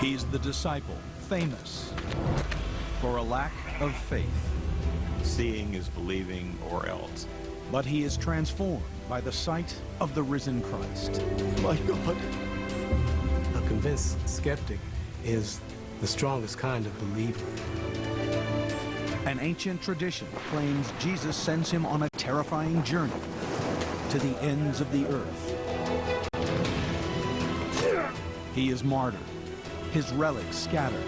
He's the disciple, famous for a lack of faith. Seeing is believing or else. But he is transformed by the sight of the risen Christ. My God. A convinced skeptic is the strongest kind of believer. An ancient tradition claims Jesus sends him on a terrifying journey to the ends of the earth. He is martyred, his relics scattered.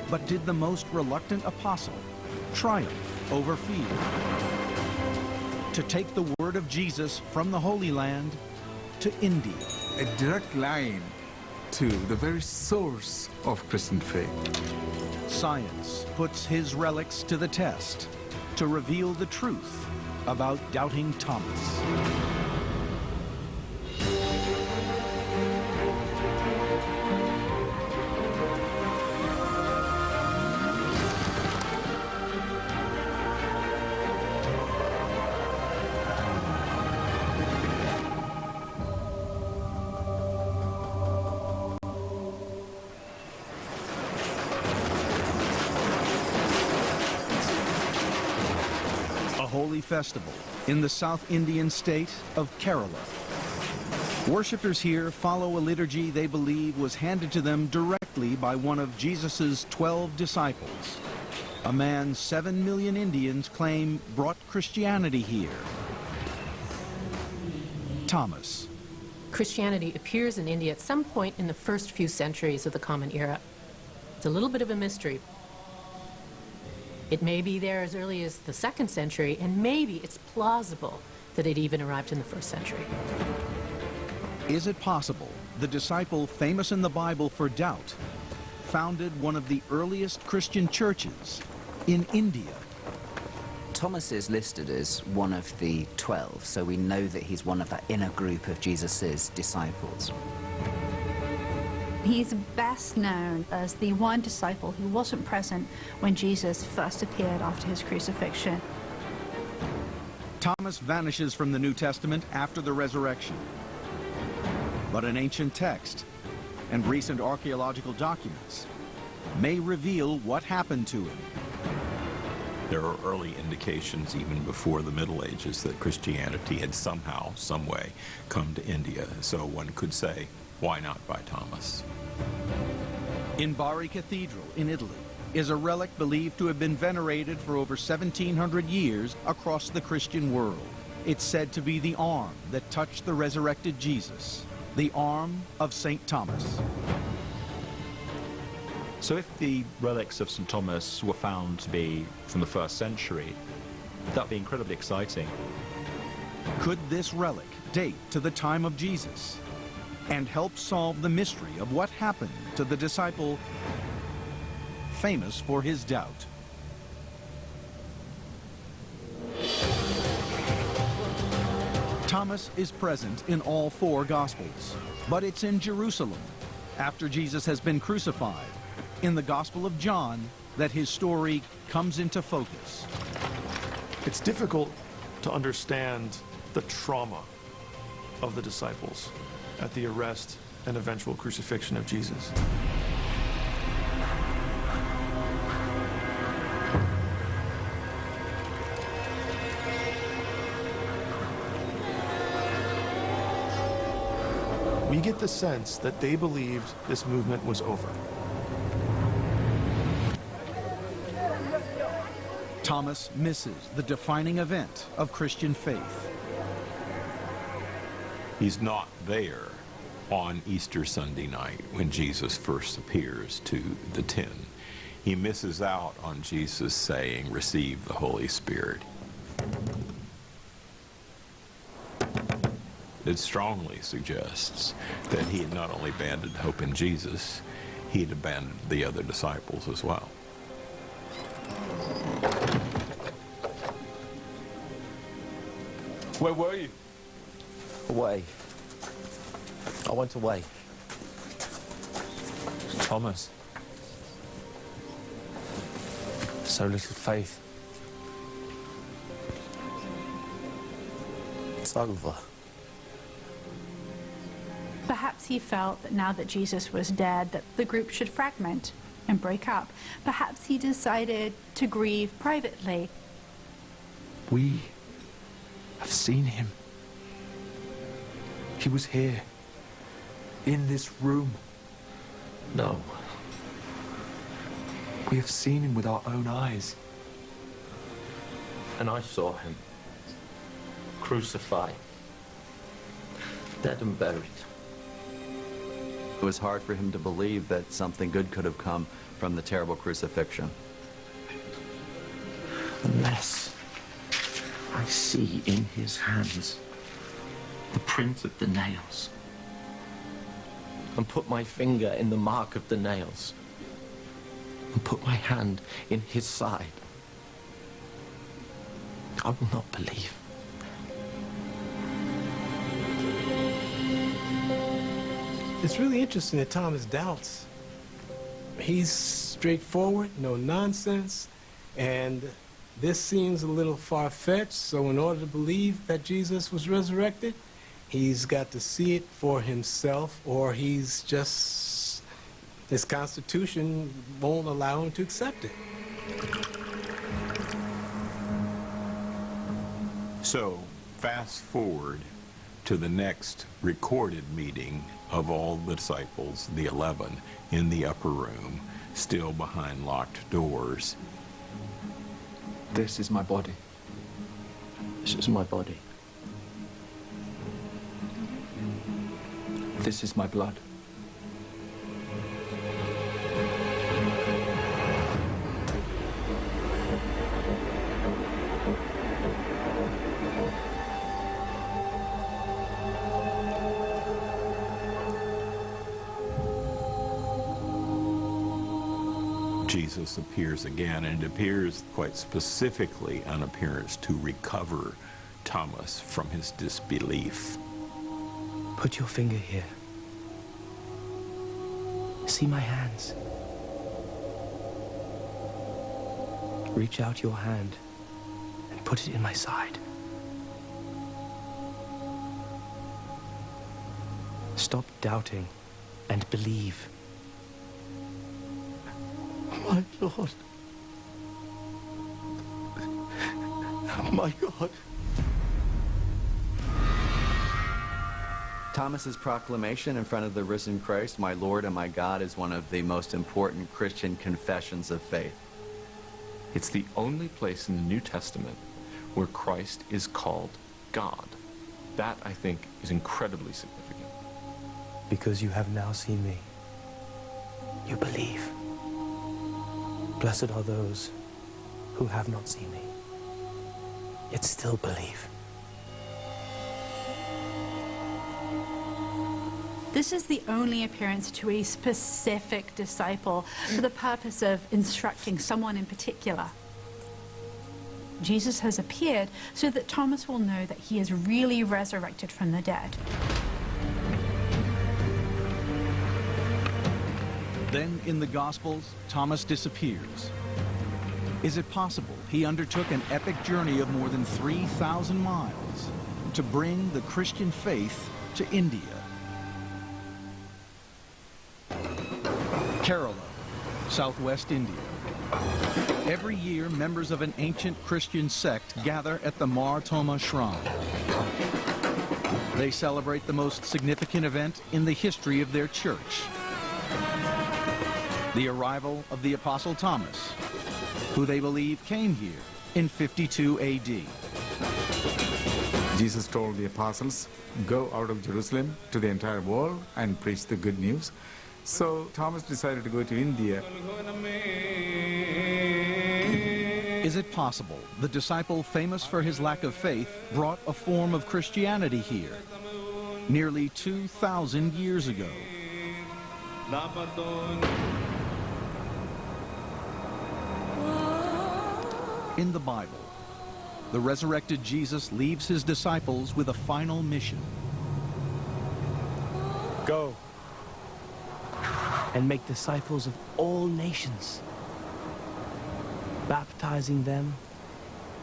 But did the most reluctant apostle triumph over fear? To take the word of Jesus from the Holy Land to India. A direct line to the very source of Christian faith. Science puts his relics to the test to reveal the truth about doubting Thomas. Holy festival in the South Indian state of Kerala. Worshippers here follow a liturgy they believe was handed to them directly by one of Jesus's 12 disciples, a man 7 million Indians claim brought Christianity here. Thomas. Christianity appears in India at some point in the first few centuries of the Common Era. It's a little bit of a mystery. It may be there as early as the 2nd century, and maybe it's plausible that it even arrived in the 1st century. Is it possible the disciple famous in the Bible for doubt founded one of the earliest Christian churches in India? Thomas is listed as one of the 12, so we know that he's one of that inner group of Jesus's disciples. He's best known as the one disciple who wasn't present when Jesus first appeared after his crucifixion. Thomas vanishes from the New Testament after the resurrection. But an ancient text and recent archaeological documents may reveal what happened to him. There are early indications, even before the Middle Ages, that Christianity had somehow, some way, come to India. So one could say, why not by Thomas? In Bari Cathedral in Italy is a relic believed to have been venerated for over 1,700 years across the Christian world. It's said to be the arm that touched the resurrected Jesus, the arm of St. Thomas. So if the relics of St. Thomas were found to be from the 1st century, that would be incredibly exciting. Could this relic date to the time of Jesus and help solve the mystery of what happened to the disciple famous for his doubt? Thomas is present in all 4 Gospels, but it's in Jerusalem, after Jesus has been crucified, in the Gospel of John, that his story comes into focus. It's difficult to understand the trauma of the disciples at the arrest and eventual crucifixion of Jesus. We get the sense that they believed this movement was over. Thomas misses the defining event of Christian faith. He's not there on Easter Sunday night when Jesus first appears to the 10. He misses out on Jesus saying, "Receive the Holy Spirit." It strongly suggests that he had not only abandoned hope in Jesus, he had abandoned the other disciples as well. Where were you? Away. I went away. Thomas. So little faith. It's over. Perhaps he felt that now that Jesus was dead, that the group should fragment and break up. Perhaps he decided to grieve privately. We have seen him. He was here, in this room. No. We have seen him with our own eyes. And I saw him crucified, dead and buried. It was hard for him to believe that something good could have come from the terrible crucifixion. Unless I see in his hands the print of the nails, and put my finger in the mark of the nails, and put my hand in his side, I will not believe. It's really interesting that Thomas doubts. He's straightforward, no nonsense, and this seems a little far-fetched, so in order to believe that Jesus was resurrected, he's got to see it for himself, or he's just, his constitution won't allow him to accept it. So, fast forward to the next recorded meeting of all the disciples, the 11, in the upper room, still behind locked doors. This is my body. This is my body. This is my blood. Jesus appears again, and it appears quite specifically an appearance to recover Thomas from his disbelief. Put your finger here. See my hands. Reach out your hand and put it in my side. Stop doubting and believe. My Lord. My God. Thomas's proclamation in front of the risen Christ, my Lord and my God, is one of the most important Christian confessions of faith. It's the only place in the New Testament where Christ is called God. That, I think, is incredibly significant. Because you have now seen me, you believe. Blessed are those who have not seen me, yet still believe. This is the only appearance to a specific disciple for the purpose of instructing someone in particular. Jesus has appeared so that Thomas will know that he is really resurrected from the dead. Then in the Gospels, Thomas disappears. Is it possible he undertook an epic journey of more than 3,000 miles to bring the Christian faith to India? Kerala, southwest India. Every year, members of an ancient Christian sect gather at the Mar Thoma shrine. They celebrate the most significant event in the history of their church: the arrival of the Apostle Thomas, who they believe came here in 52 AD. Jesus told the apostles, go out of Jerusalem to the entire world and preach the good news. So Thomas decided to go to India. Is it possible the disciple famous for his lack of faith brought a form of Christianity here, nearly 2,000 years ago? In the Bible, the resurrected Jesus leaves his disciples with a final mission. Go and make disciples of all nations, baptizing them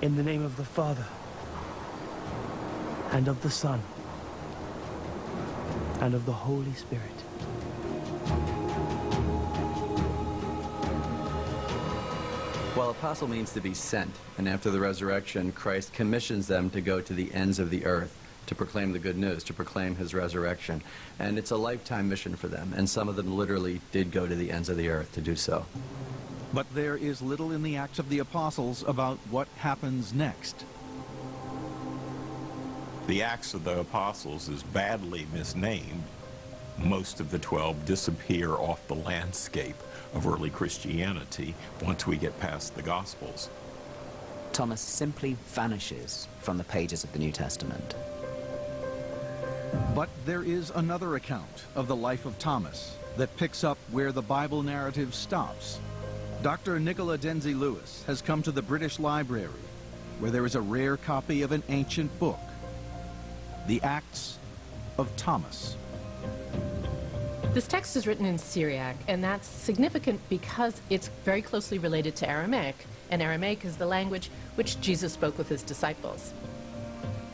in the name of the Father and of the Son and of the Holy Spirit. Well, apostle means to be sent, and after the resurrection, Christ commissions them to go to the ends of the earth to proclaim the good news, to proclaim his resurrection. And it's a lifetime mission for them, and some of them literally did go to the ends of the earth to do so. But there is little in the Acts of the Apostles about what happens next. The Acts of the Apostles is badly misnamed. Most of the 12 disappear off the landscape of early Christianity once we get past the Gospels. Thomas simply vanishes from the pages of the New Testament. But there is another account of the life of Thomas that picks up where the Bible narrative stops. Dr. Nicola Denzi Lewis has come to the British Library, where there is a rare copy of an ancient book, the Acts of Thomas. This text is written in Syriac, and that's significant because it's very closely related to Aramaic, and Aramaic is the language which Jesus spoke with his disciples.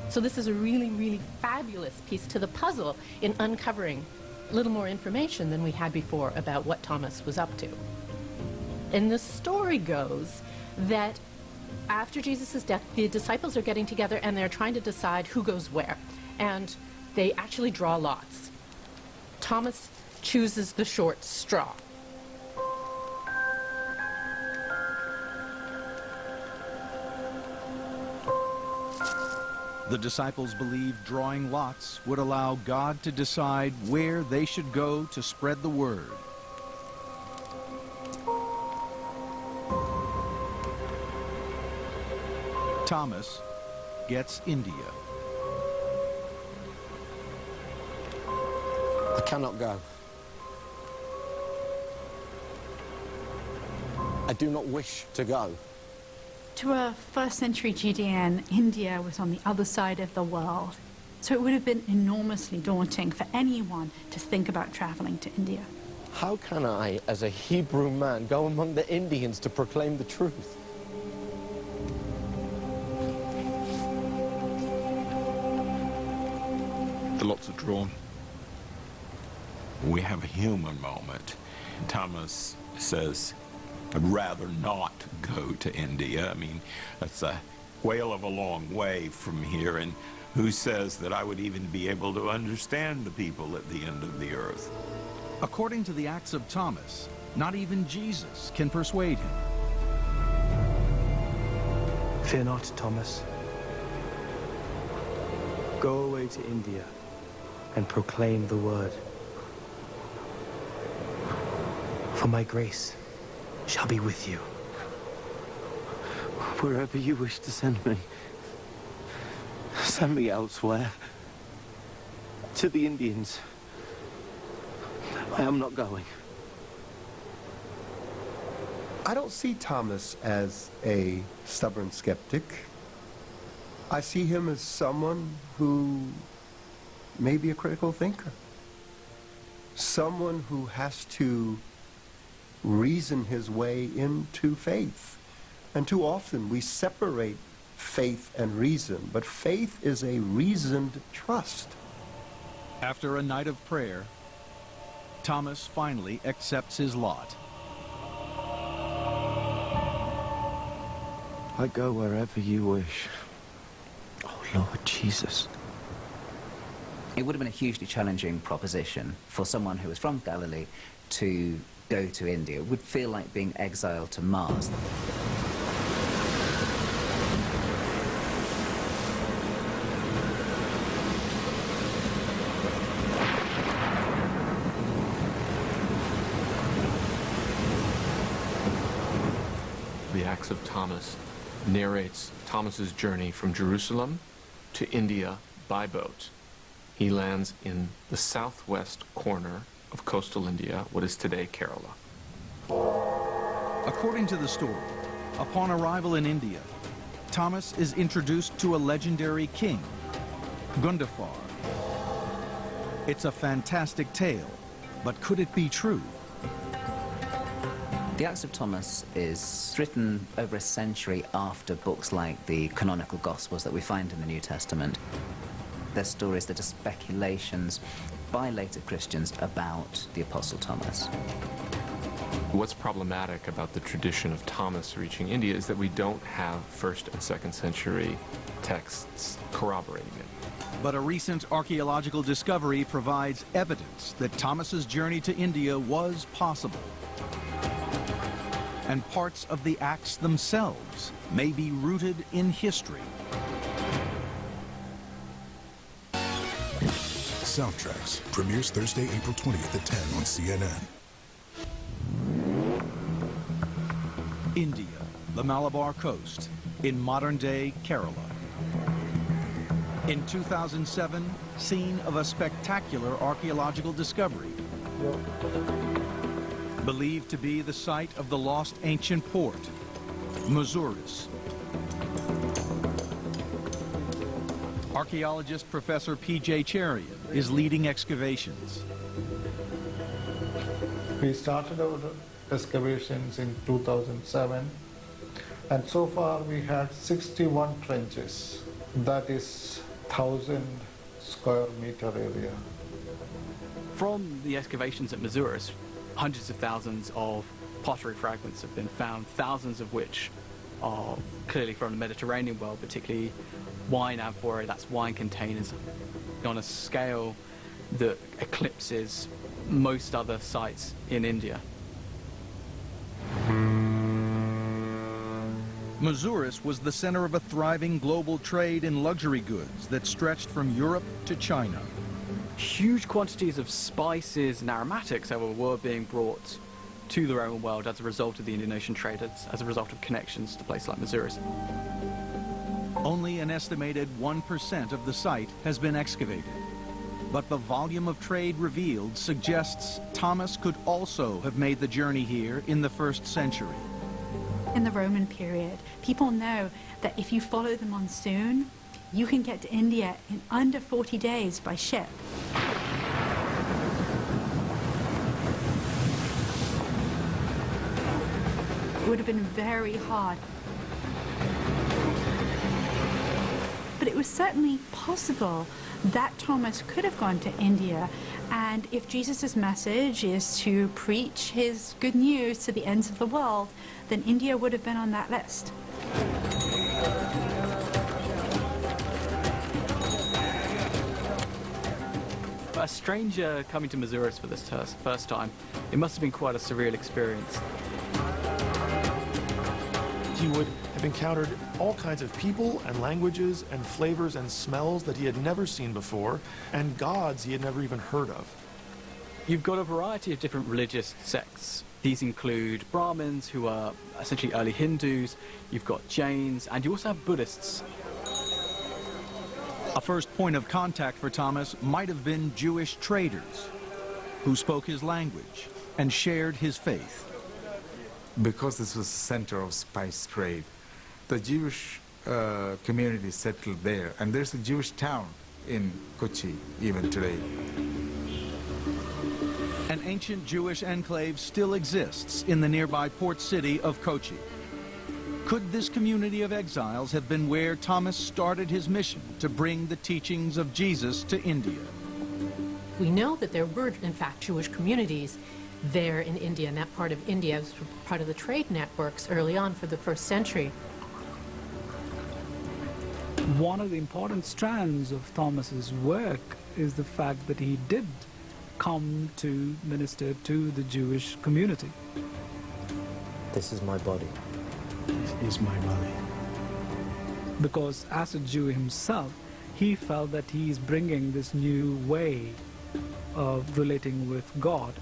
So this is a really, really fabulous piece to the puzzle in uncovering a little more information than we had before about what Thomas was up to. And the story goes that after Jesus' death, the disciples are getting together and they're trying to decide who goes where. And they actually draw lots. Thomas chooses the short straw. The disciples believed drawing lots would allow God to decide where they should go to spread the word. Thomas gets India. I cannot go. I do not wish to go. To a first century Judean, India was on the other side of the world. So it would have been enormously daunting for anyone to think about traveling to India. How can I, as a Hebrew man, go among the Indians to proclaim the truth? The lots are drawn. We have a human moment. Thomas says, I'd rather not go to India. I mean, that's a whale of a long way from here, and who says that I would even be able to understand the people at the end of the earth? According to the Acts of Thomas, not even Jesus can persuade him. Fear not, Thomas. Go away to India and proclaim the word. For my grace shall be with you. Wherever you wish to send me, send me elsewhere. To the Indians. I am not going. I don't see Thomas as a stubborn skeptic. I see him as someone who may be a critical thinker. Someone who has to reason his way into faith. And too often we separate faith and reason, but faith is a reasoned trust. After a night of prayer, Thomas finally accepts his lot. I go wherever you wish. Oh, Lord Jesus. It would have been a hugely challenging proposition for someone who was from Galilee to go to India. It would feel like being exiled to Mars. The Acts of Thomas narrates Thomas's journey from Jerusalem to India by boat. He lands in the southwest corner of coastal India, what is today Kerala. According to the story, upon arrival in India, Thomas is introduced to a legendary king, Gundafar. It's a fantastic tale, but could it be true? The Acts of Thomas is written over a century after books like the canonical Gospels that we find in the New Testament. They're stories that are speculations by later Christians about the Apostle Thomas. What's problematic about the tradition of Thomas reaching India is that we don't have 1st and 2nd century texts corroborating it. But a recent archaeological discovery provides evidence that Thomas's journey to India was possible. And parts of the Acts themselves may be rooted in history. Soundtracks premieres Thursday, April 20th at 10 on CNN. India, the Malabar coast, in modern-day Kerala. In 2007, scene of a spectacular archaeological discovery. Believed to be the site of the lost ancient port, Mazuris. Archaeologist Professor P.J. Cherian is leading excavations. We started our excavations in 2007, and so far we had 61 trenches. That is 1,000 square meter area. From the excavations at Mazuris, hundreds of thousands of pottery fragments have been found, thousands of which are clearly from the Mediterranean world, particularly wine amphorae, that's wine containers, on a scale that eclipses most other sites in India. Mazuris was the center of a thriving global trade in luxury goods that stretched from Europe to China. Huge quantities of spices and aromatics, however, were being brought to the Roman world as a result of the Indian Ocean trade, as a result of connections to places like Mazuris. Only an estimated 1% of the site has been excavated. But the volume of trade revealed suggests Thomas could also have made the journey here in the 1st century. In the Roman period, people know that if you follow the monsoon, you can get to India in under 40 days by ship. It would have been very hard. But it was certainly possible that Thomas could have gone to India, and if Jesus' message is to preach his good news to the ends of the world, then India would have been on that list. A stranger coming to Mazuris for this first time, it must have been quite a surreal experience. He would have encountered all kinds of people and languages and flavors and smells that he had never seen before, and gods he had never even heard of. You've got a variety of different religious sects. These include Brahmins, who are essentially early Hindus, you've got Jains, and you also have Buddhists. A first point of contact for Thomas might have been Jewish traders who spoke his language and shared his faith. Because this was the center of spice trade, the Jewish community settled there, and there's a Jewish town in Kochi even today. An ancient Jewish enclave still exists in the nearby port city of Kochi. Could this community of exiles have been where Thomas started his mission to bring the teachings of Jesus to India? We know that there were, in fact, Jewish communities there in India, and that part of India was part of the trade networks early on for the 1st century. One of the important strands of Thomas's work is the fact that he did come to minister to the Jewish community. This is my body. This is my body. Because as a Jew himself, he felt that he is bringing this new way of relating with God.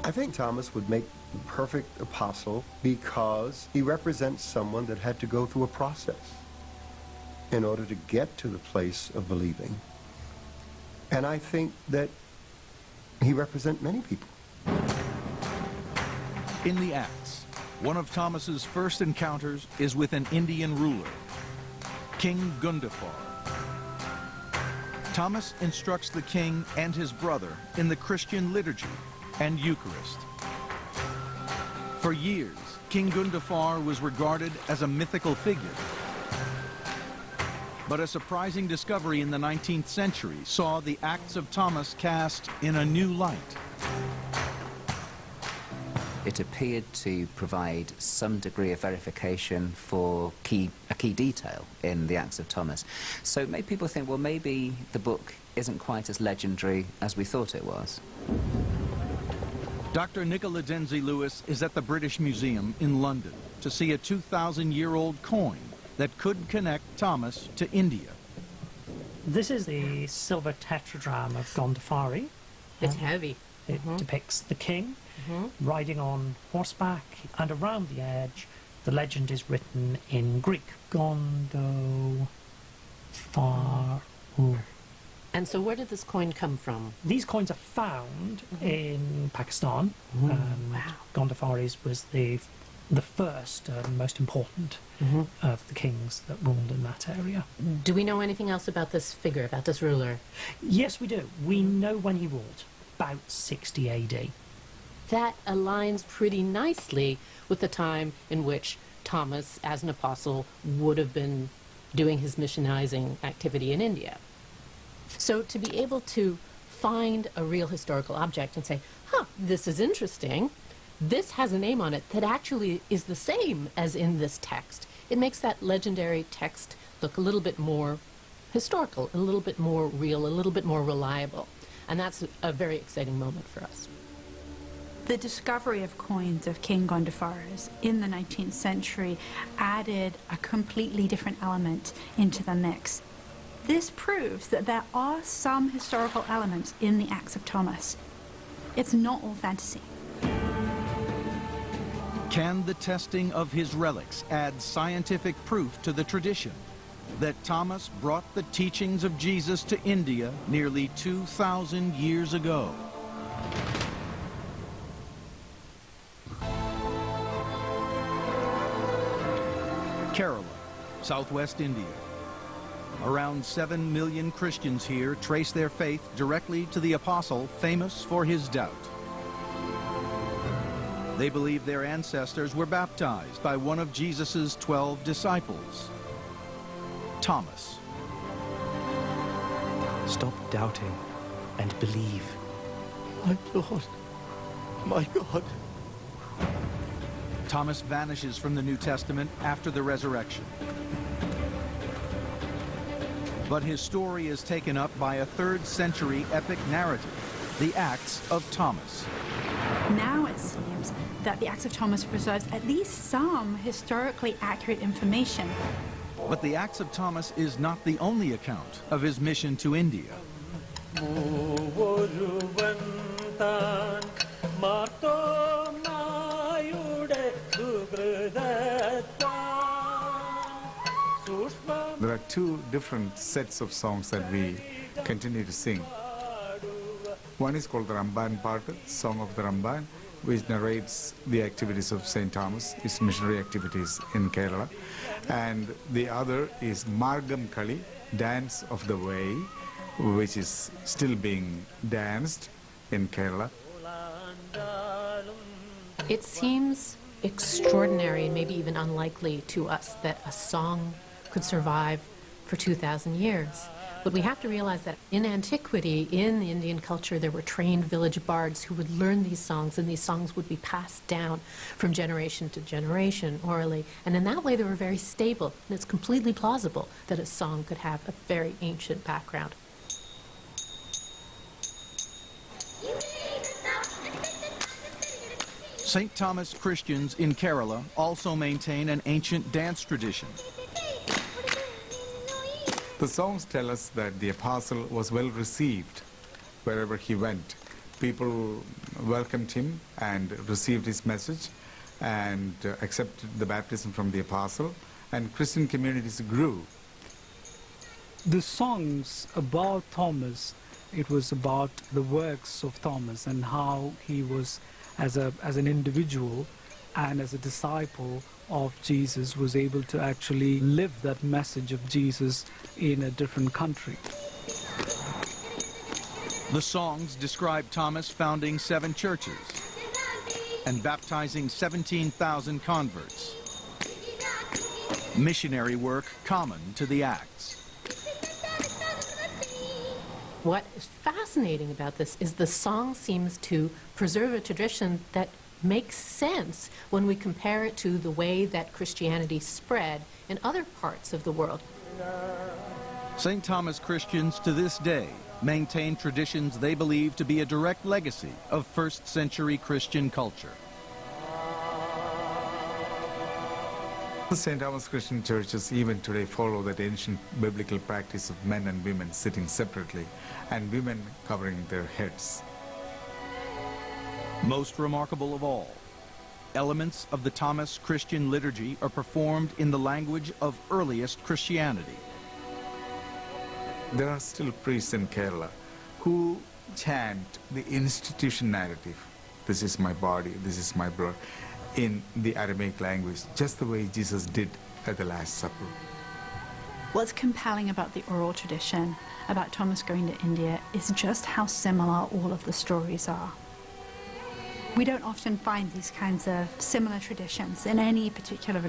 I think Thomas would make the perfect apostle because he represents someone that had to go through a process in order to get to the place of believing. And I think that he represents many people. In the Acts, one of Thomas's first encounters is with an Indian ruler, King Gundafar. Thomas instructs the king and his brother in the Christian liturgy and Eucharist. For years, King Gundafar was regarded as a mythical figure. But a surprising discovery in the 19th century saw the Acts of Thomas cast in a new light. It appeared to provide some degree of verification for a key detail in the Acts of Thomas. So it made people think, well, maybe the book isn't quite as legendary as we thought it was. Dr. Nicola Denzi-Lewis is at the British Museum in London to see a 2,000-year-old coin that could connect Thomas to India. This is the silver tetradrachm of Gondophares. It's heavy. It depicts the king riding on horseback, and around the edge the legend is written in Greek. Gondophares. And so where did this coin come from? These coins are found in Pakistan. Wow. Gondophares was the first and most important of the kings that ruled in that area. Do we know anything else about this figure, about this ruler? Yes, we do. We know when he ruled, about 60 AD. That aligns pretty nicely with the time in which Thomas, as an apostle, would have been doing his missionizing activity in India. So to be able to find a real historical object and say, this is interesting, this has a name on it that actually is the same as in this text. It makes that legendary text look a little bit more historical, a little bit more real, a little bit more reliable. And that's a very exciting moment for us. The discovery of coins of King Gondophares in the 19th century added a completely different element into the mix. This proves that there are some historical elements in the Acts of Thomas. It's not all fantasy. Can the testing of his relics add scientific proof to the tradition that Thomas brought the teachings of Jesus to India nearly 2,000 years ago? Kerala, southwest India. Around 7 million Christians here trace their faith directly to the apostle famous for his doubt. They believe their ancestors were baptized by one of Jesus' 12 disciples, Thomas. Stop doubting and believe. My Lord, my God. Thomas vanishes from the New Testament after the resurrection. But his story is taken up by a 3rd century epic narrative, the Acts of Thomas. Now it seems that the Acts of Thomas preserves at least some historically accurate information. But the Acts of Thomas is not the only account of his mission to India. There are 2 different sets of songs that we continue to sing. One is called the Ramban Paattu, Song of the Ramban, which narrates the activities of St. Thomas, his missionary activities in Kerala. And the other is Margam Kali, Dance of the Way, which is still being danced in Kerala. It seems extraordinary and maybe even unlikely to us that a song could survive for 2,000 years. But we have to realize that in antiquity, in the Indian culture, there were trained village bards who would learn these songs, and these songs would be passed down from generation to generation orally. And in that way, they were very stable. And it's completely plausible that a song could have a very ancient background. St. Thomas Christians in Kerala also maintain an ancient dance tradition. The songs tell us that the apostle was well received wherever he went. People welcomed him and received his message and accepted the baptism from the apostle, and Christian communities grew. The songs about Thomas, it was about the works of Thomas and how he was, as an individual and as a disciple of Jesus, was able to actually live that message of Jesus in a different country. The songs describe Thomas founding 7 churches and baptizing 17,000 converts. Missionary work common to the Acts. What is fascinating about this is the song seems to preserve a tradition that makes sense when we compare it to the way that Christianity spread in other parts of the world. St. Thomas Christians to this day maintain traditions they believe to be a direct legacy of first-century Christian culture. The St. Thomas Christian churches even today follow that ancient biblical practice of men and women sitting separately and women covering their heads. Most remarkable of all, elements of the Thomas Christian liturgy are performed in the language of earliest Christianity. There are still priests in Kerala who chant the institution narrative, this is my body, this is my blood, in the Aramaic language, just the way Jesus did at the Last Supper. What's compelling about the oral tradition, about Thomas going to India, is just how similar all of the stories are. We don't often find these kinds of similar traditions in any particular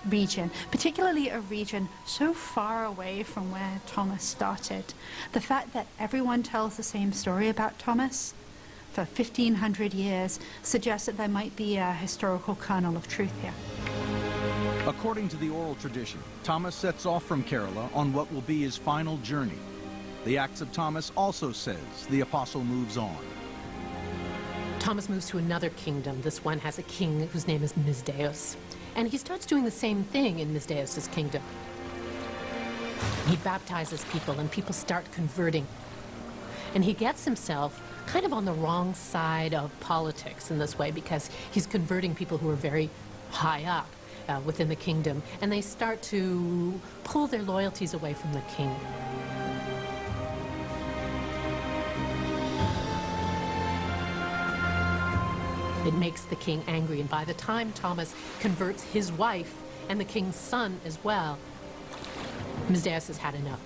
region, particularly a region so far away from where Thomas started. The fact that everyone tells the same story about Thomas for 1,500 years suggests that there might be a historical kernel of truth here. According to the oral tradition, Thomas sets off from Kerala on what will be his final journey. The Acts of Thomas also says the apostle moves on. Thomas moves to another kingdom. This one has a king whose name is Mizdeus. And he starts doing the same thing in Mizdeus' kingdom. He baptizes people, and people start converting. And he gets himself kind of on the wrong side of politics in this way, because he's converting people who are very high up within the kingdom, and they start to pull their loyalties away from the king. It makes the king angry, and by the time Thomas converts his wife and the king's son as well, Mizdeus has had enough.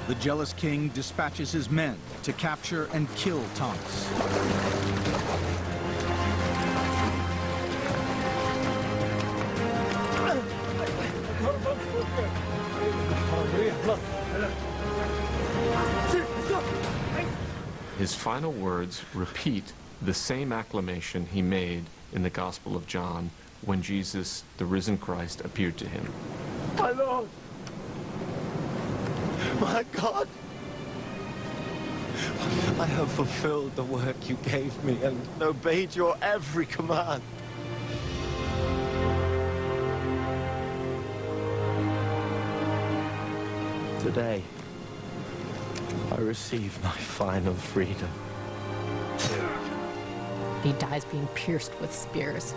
The jealous king dispatches his men to capture and kill Thomas. His final words repeat the same acclamation he made in the Gospel of John when Jesus, the risen Christ, appeared to him. My Lord! My God! I have fulfilled the work you gave me and obeyed your every command. Today, I receive my final freedom. He dies being pierced with spears.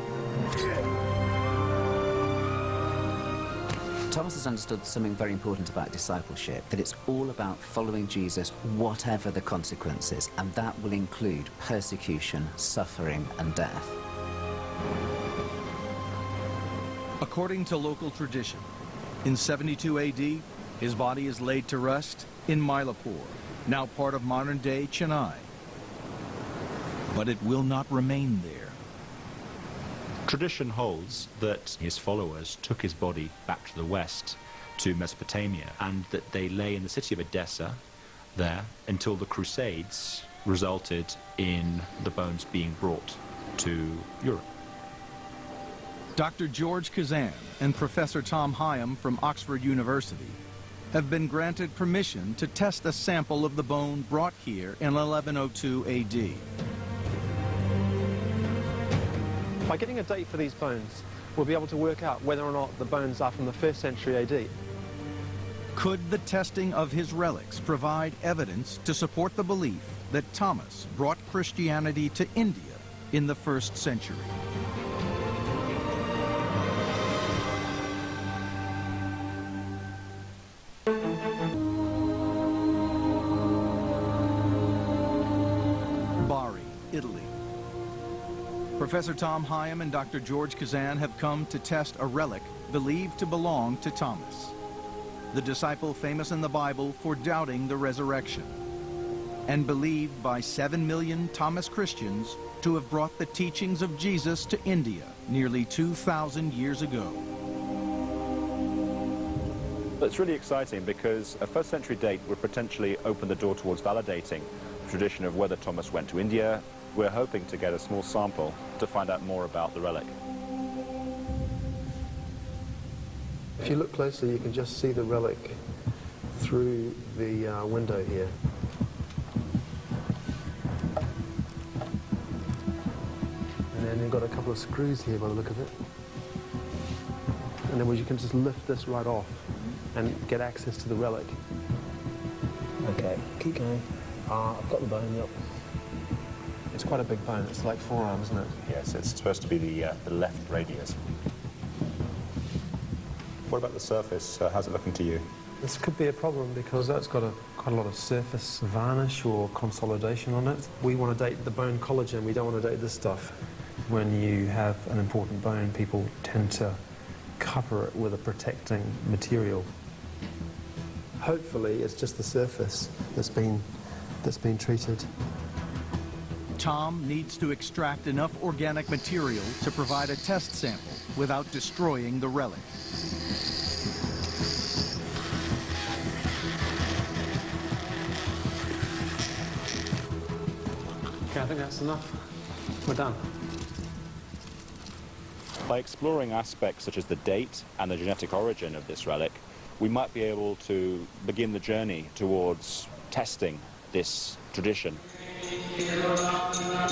Thomas has understood something very important about discipleship, that it's all about following Jesus, whatever the consequences, and that will include persecution, suffering, and death. According to local tradition, in 72 AD, his body is laid to rest in Mylapore, now part of modern-day Chennai. But it will not remain there. Tradition holds that his followers took his body back to the west, to Mesopotamia, and that they lay in the city of Edessa there until the Crusades resulted in the bones being brought to Europe. Dr. George Kazan and Professor Tom Hyam from Oxford University have been granted permission to test a sample of the bone brought here in 1102 AD. By getting a date for these bones, we'll be able to work out whether or not the bones are from the 1st century AD. Could the testing of his relics provide evidence to support the belief that Thomas brought Christianity to India in the 1st century? Bari, Italy. Professor Tom Hyam and Dr. George Kazan have come to test a relic believed to belong to Thomas, the disciple famous in the Bible for doubting the resurrection, and believed by 7 million Thomas Christians to have brought the teachings of Jesus to India nearly 2,000 years ago. It's really exciting because a first century date would potentially open the door towards validating the tradition of whether Thomas went to India. We're hoping to get a small sample to find out more about the relic. If you look closely, you can just see the relic through the window here. And then you've got a couple of screws here by the look of it. And then you can just lift this right off and get access to the relic. Okay, keep going. I've got the bone, yep. It's quite a big bone. It's like forearm, isn't it? Yes, it's supposed to be the left radius. What about the surface? How's it looking to you? This could be a problem because that's got quite a lot of surface varnish or consolidation on it. We want to date the bone collagen. We don't want to date this stuff. When you have an important bone, people tend to cover it with a protecting material. Hopefully, it's just the surface that's been treated. Tom needs to extract enough organic material to provide a test sample without destroying the relic. Okay, I think that's enough. We're done. By exploring aspects such as the date and the genetic origin of this relic, we might be able to begin the journey towards testing this tradition.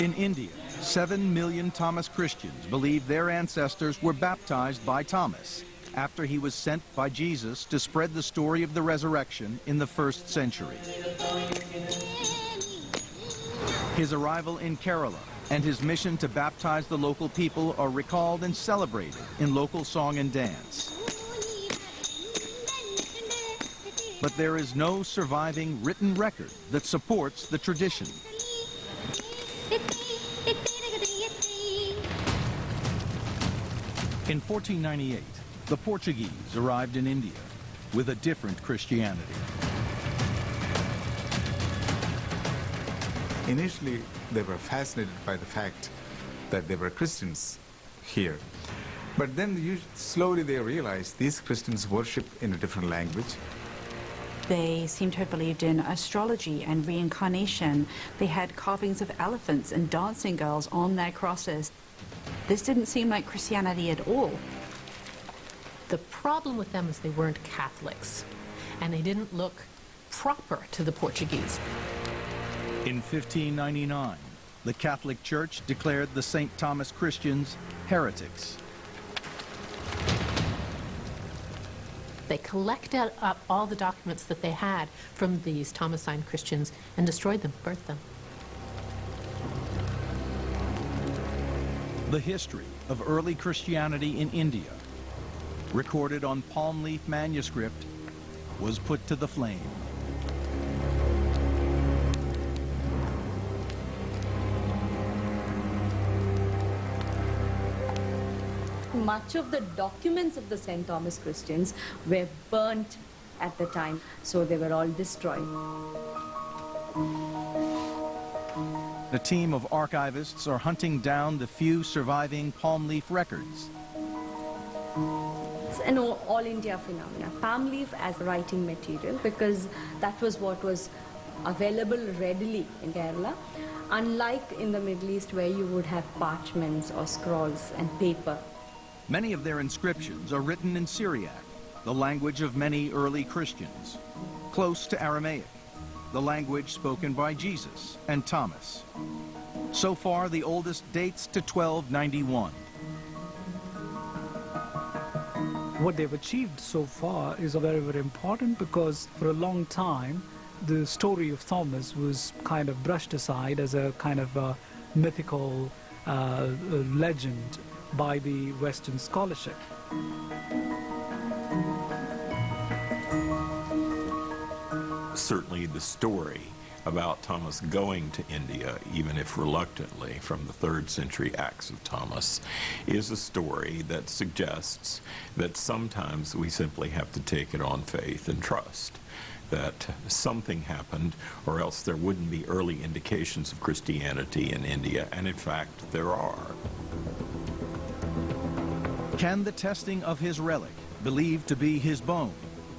In India, 7 million Thomas Christians believe their ancestors were baptized by Thomas after he was sent by Jesus to spread the story of the resurrection in the 1st century. His arrival in Kerala and his mission to baptize the local people are recalled and celebrated in local song and dance. But there is no surviving written record that supports the tradition. In 1498, the Portuguese arrived in India with a different Christianity. Initially, they were fascinated by the fact that there were Christians here. But then slowly they realized these Christians worship in a different language. They seem to have believed in astrology and reincarnation. They had carvings of elephants and dancing girls on their crosses. This didn't seem like Christianity at all. The problem with them is they weren't Catholics, and they didn't look proper to the Portuguese. In 1599, the Catholic Church declared the St. Thomas Christians heretics. They collected up all the documents that they had from these Thomasine Christians and destroyed them, burnt them. The history of early Christianity in India, recorded on palm leaf manuscript, was put to the flame. Much of the documents of the St. Thomas Christians were burnt at the time, so they were all destroyed. A team of archivists are hunting down the few surviving palm leaf records. It's an all India phenomenon. Palm leaf as writing material, because that was what was available readily in Kerala, unlike in the Middle East where you would have parchments or scrolls and paper. Many of their inscriptions are written in Syriac, the language of many early Christians, close to Aramaic, the language spoken by Jesus and Thomas. So far, the oldest dates to 1291. What they've achieved so far is very, very important, because for a long time the story of Thomas was kind of brushed aside as a kind of a mythical legend by the Western scholarship. Certainly the story about Thomas going to India, even if reluctantly, from the 3rd century Acts of Thomas, is a story that suggests that sometimes we simply have to take it on faith and trust. that something happened, or else there wouldn't be early indications of Christianity in India, and in fact, there are. Can the testing of his relic, believed to be his bone,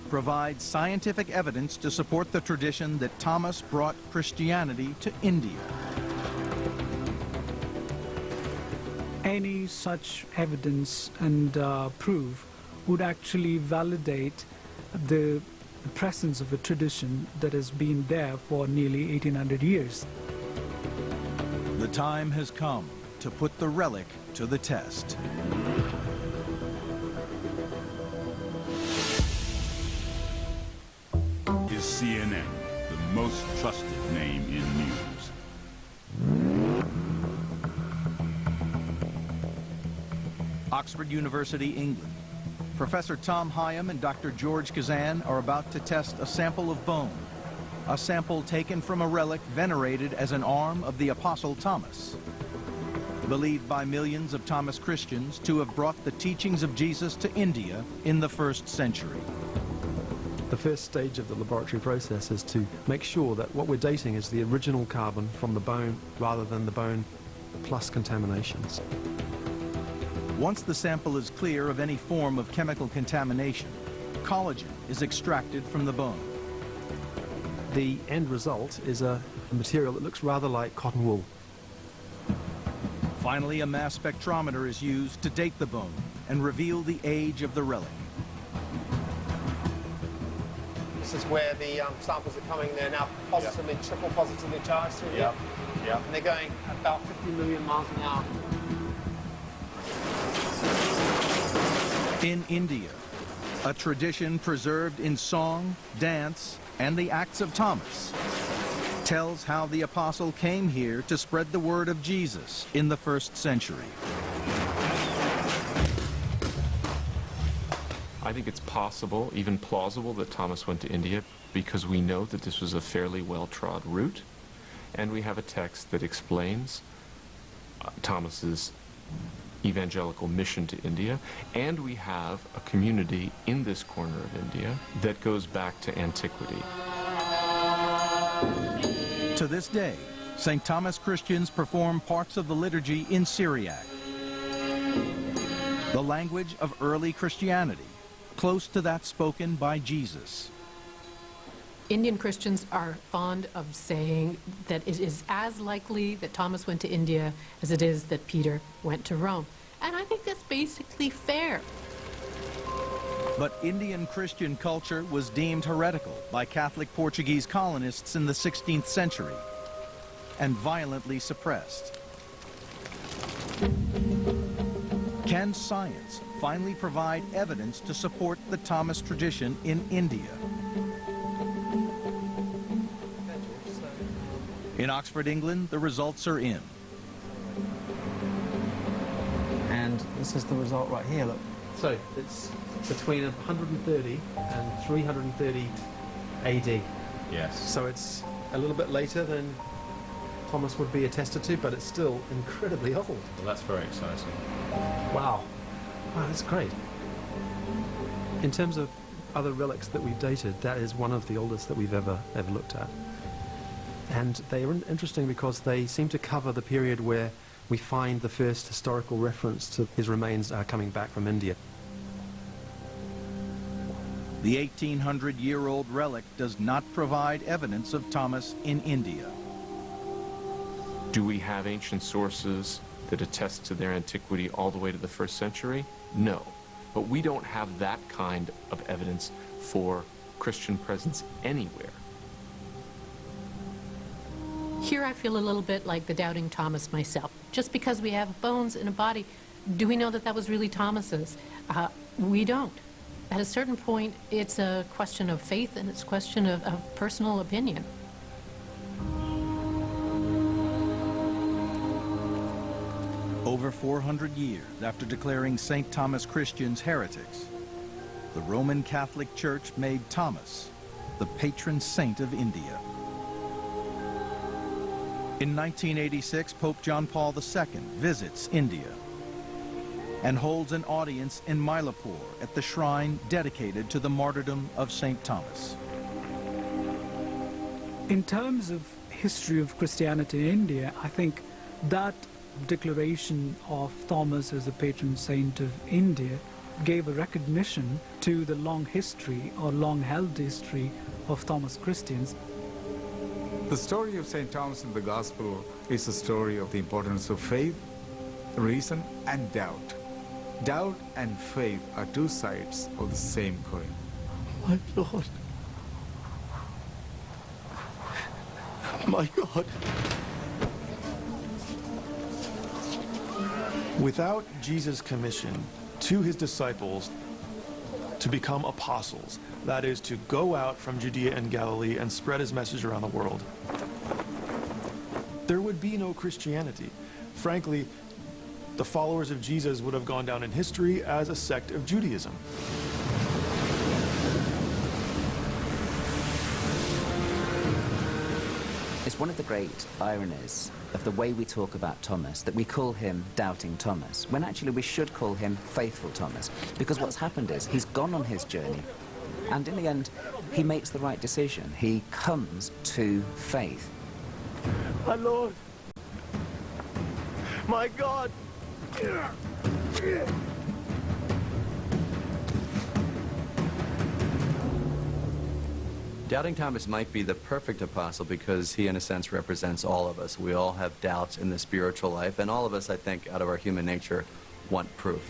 provide scientific evidence to support the tradition that Thomas brought Christianity to India? Any such evidence and proof would actually validate the presence of a tradition that has been there for nearly 1800 years. The time has come to put the relic to the test. Is CNN, the most trusted name in news. Oxford University, England. Professor Tom Higham and Dr. George Kazan are about to test a sample of bone, a sample taken from a relic venerated as an arm of the Apostle Thomas, believed by millions of Thomas Christians to have brought the teachings of Jesus to India in the 1st century. The first stage of the laboratory process is to make sure that what we're dating is the original carbon from the bone rather than the bone plus contaminations. Once the sample is clear of any form of chemical contamination, collagen is extracted from the bone. The end result is a material that looks rather like cotton wool. Finally, a mass spectrometer is used to date the bone and reveal the age of the relic. This is where the samples are coming. They're now positively, triple positively charged through here. Yeah. And they're going about 50 million miles an hour. In India, a tradition preserved in song, dance, and the Acts of Thomas tells how the apostle came here to spread the word of Jesus in the 1st century. I think it's possible, even plausible, that Thomas went to India because we know that this was a fairly well-trod route, and we have a text that explains Thomas's evangelical mission to India, and we have a community in this corner of India that goes back to antiquity. To this day, St. Thomas Christians perform parts of the liturgy in Syriac, the language of early Christianity, close to that spoken by Jesus. Indian Christians are fond of saying that it is as likely that Thomas went to India as it is that Peter went to Rome. And I think that's basically fair. But Indian Christian culture was deemed heretical by Catholic Portuguese colonists in the 16th century and violently suppressed. Can science finally provide evidence to support the Thomas tradition in India? In Oxford, England, the results are in. And this is the result right here, look. So it's between 130 and 330 AD. Yes. So it's a little bit later than Thomas would be attested to, but it's still incredibly old. Well, that's very exciting. Wow. Wow, that's great. In terms of other relics that we've dated, that is one of the oldest that we've ever looked at. And they are interesting because they seem to cover the period where we find the first historical reference to his remains coming back from India. The 1,800-year-old relic does not provide evidence of Thomas in India. Do we have ancient sources that attest to their antiquity all the way to the 1st century? No. But we don't have that kind of evidence for Christian presence anywhere. Here I feel a little bit like the doubting Thomas myself. Just because we have bones in a body, do we know that that was really Thomas's? We don't. At a certain point, it's a question of faith and it's a question of personal opinion. Over 400 years after declaring St. Thomas Christians heretics, the Roman Catholic Church made Thomas the patron saint of India. In 1986, Pope John Paul II visits India and holds an audience in Mylapore at the shrine dedicated to the martyrdom of St. Thomas. In terms of history of Christianity in India, I think that declaration of Thomas as the patron saint of India gave a recognition to the long history or long-held history of Thomas Christians. The story of St. Thomas in the Gospel is a story of the importance of faith, reason, and doubt. Doubt and faith are two sides of the same coin. My Lord. My God. Without Jesus' commission to his disciples to become apostles, that is, to go out from Judea and Galilee and spread his message around the world, there would be no Christianity. Frankly, the followers of Jesus would have gone down in history as a sect of Judaism. It's one of the great ironies of the way we talk about Thomas that we call him Doubting Thomas, when actually we should call him Faithful Thomas, because what's happened is he's gone on his journey, and in the end, he makes the right decision. He comes to faith. My Lord. My God. Doubting Thomas might be the perfect apostle because he, in a sense, represents all of us. We all have doubts in the spiritual life, and all of us, I think, out of our human nature, want proof.